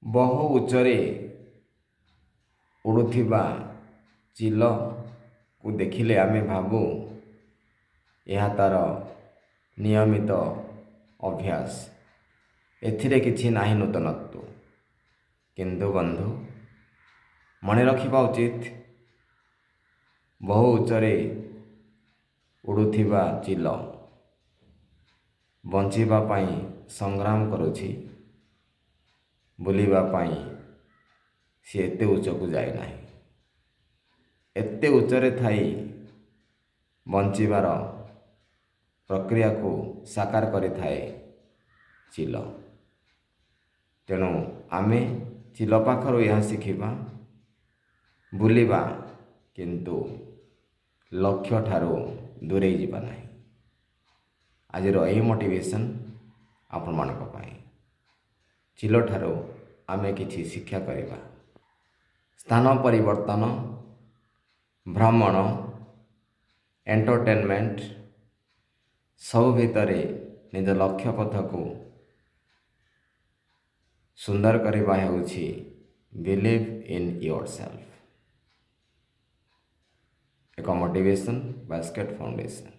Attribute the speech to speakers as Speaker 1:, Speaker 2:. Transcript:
Speaker 1: ବହୁ ଉଚ୍ଚରେ ଉଡ଼ୁଥିବା ଚିଲକୁ ଦେଖିଲେ ଆମେ ଭାବୁ ଏହା ତା'ର ନିୟମିତ ଅଭ୍ୟାସ, ଏଥିରେ କିଛି ନାହିଁ ନୂତନତ୍ଵ। କିନ୍ତୁ ବନ୍ଧୁ, ମନେ ରଖିବା ଉଚିତ, ବହୁ ଉଚ୍ଚରେ ଉଡ଼ୁଥିବା ଚିଲ ବଞ୍ଚିବା ପାଇଁ ସଂଗ୍ରାମ କରୁଛି। ବୁଲିବା ପାଇଁ ସେ ଏତେ ଉଚ୍ଚକୁ ଯାଇନାହିଁ। ଏତେ ଉଚ୍ଚରେ ଥାଇ ବଞ୍ଚିବାର ପ୍ରକ୍ରିୟାକୁ ସାକାର କରିଥାଏ ଚିଲ। ତେଣୁ ଆମେ ଚିଲ ପାଖରୁ ଏହା ଶିଖିବା, ବୁଲିବା କିନ୍ତୁ ଲକ୍ଷ୍ୟ ଠାରୁ ଦୂରେଇ ଯିବା ନାହିଁ। ଆଜିର ଏହି ମୋଟିଭେସନ୍ ଆପଣମାନଙ୍କ ପାଇଁ। ଚିଲଠାରୁ ଆମେ କିଛି ଶିକ୍ଷା କରିବା। ସ୍ଥାନ ପରିବର୍ତ୍ତନ, ଭ୍ରମଣ, ଏଣ୍ଟରଟେନମେଣ୍ଟ ସବୁ ଭିତରେ ନିଜ ଲକ୍ଷ୍ୟ ପଥକୁ ସୁନ୍ଦର କରିବା ହେଉଛି ବିଲିଭ୍ ଇନ୍ ୟୋର ସେଲ୍ଫ। ଏକ ମୋଟିଭେସନ୍ ବାସ୍କେଟ୍ ଫାଉଣ୍ଡେସନ୍।